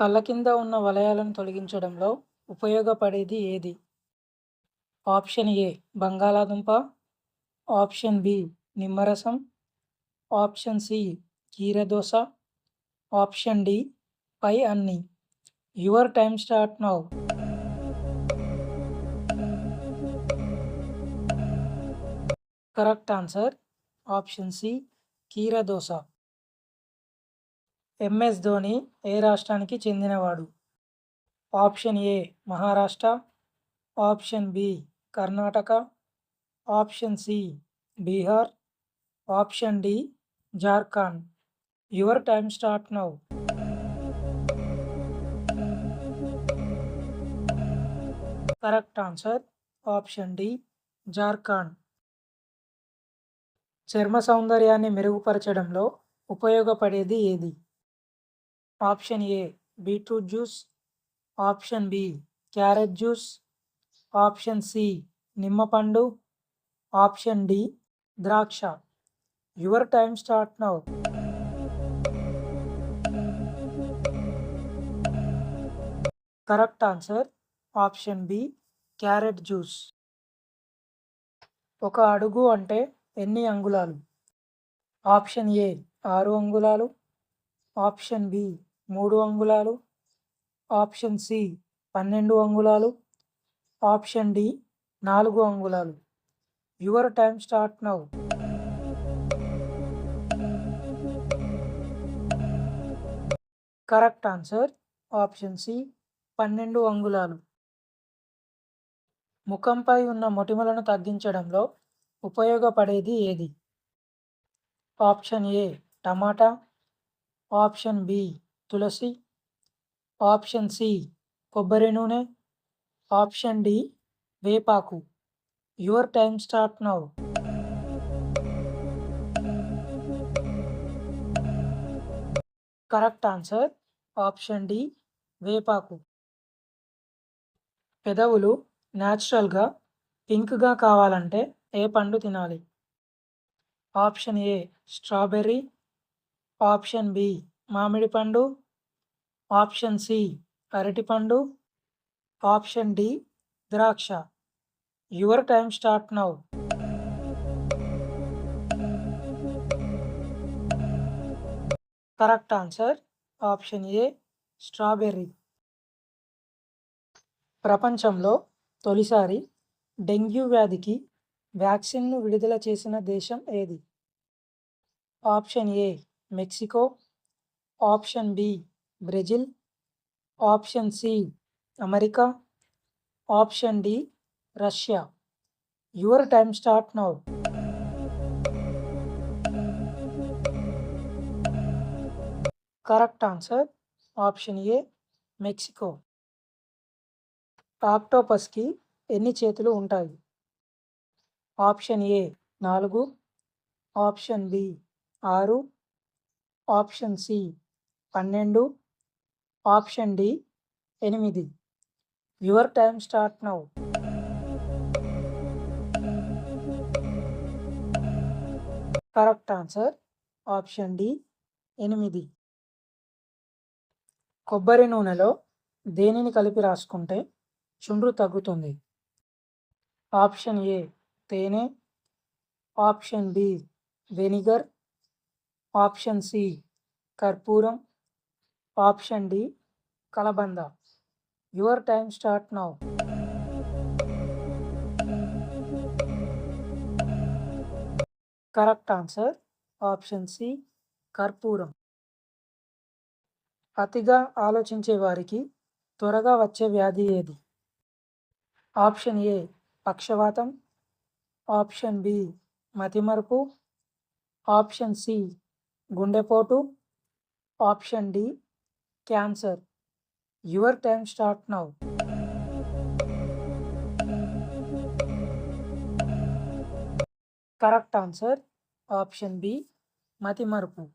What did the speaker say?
కళ్ళ కింద ఉన్న వలయాలను తొలగించడంలో ఉపయోగపడేది ఏది? ఆప్షన్ ఏ బంగాళాదుంప, ఆప్షన్ బి నిమ్మరసం, ఆప్షన్ సి కీరదోస, ఆప్షన్ డి పై అన్ని. Your time start now. Correct answer option C కీరదోస. ఎంఎస్ ధోని ఏ రాష్ట్రానికి చెందినవాడు? Option A Maharashtra, option B Karnataka, option C Bihar, option D Jharkhand. Your time start now. Correct answer option D Jharkhand. చర్మ సౌందర్యాన్ని మెరుగుపరచడంలో ఉపయోగపడేది ఏది? Option A beetroot juice, option B carrot juice, option C నిమ్మపండు, ఆప్షన్ డి ద్రాక్ష. Your time start now. Correct answer option B carrot juice. ఒక అడుగు అంటే ఎన్ని అంగుళాలు? ఆప్షన్ ఏ 6 అంగుళాలు, ఆప్షన్ బి 3 అంగుళాలు, ఆప్షన్ సి 12 అంగుళాలు, ఆప్షన్ డి 4 అంగుళాలు. Your time start now. Correct answer option C 12 అంగుళాలు. ముఖంపై ఉన్న మొటిమలను తగ్గించడంలో ఉపయోగపడేది ఏది? ఆప్షన్ ఏ టమాటా, ఆప్షన్ బి తులసి, ఆప్షన్ సి కొబ్బరి నూనె, ఆప్షన్ డి వేపాకు. Your time start now. Correct answer option D వేపాకు. పెదవులు న్యాచురల్గా పింక్గా కావాలంటే ఏ పండు తినాలి? Option A strawberry, option B మామిడి పండు, ఆప్షన్ సి అరటిపండు, ఆప్షన్ డి ద్రాక్ష. Your time start now. Correct answer option A strawberry. ప్రపంచంలో తొలిసారి డెంగ్యూ వ్యాధికి వ్యాక్సిన్ను విడుదల చేసిన దేశం ఏది? Option A Mexico, option B Brazil, option C America, option D Russia. Your time start now. Correct answer option A Mexico. ఆక్టోపస్కి ఎన్ని చేతులు ఉంటాయి? Option A 4, option B 6, option C 12, option D 8. Your time start now. Correct answer option D 8. కొబ్బరి నూనెలో దేనిని కలిపి రాసుకుంటే చుండ్రు తగ్గుతుంది? ఆప్షన్ ఏ తేనె, option B vinegar, option C కర్పూరం, ఆప్షన్ డి కలబంద. Your time start now. Correct answer option C కర్పూరం. అతిగా ఆలోచించే వారికి త్వరగా వచ్చే వ్యాధి ఏది? ఆప్షన్ ఏ పక్షవాతం, ఆప్షన్ బి మతిమరుపు, ఆప్షన్ సి గుండెపోటు, option D cancer. Your time start now. Correct answer option B మతిమరుపు.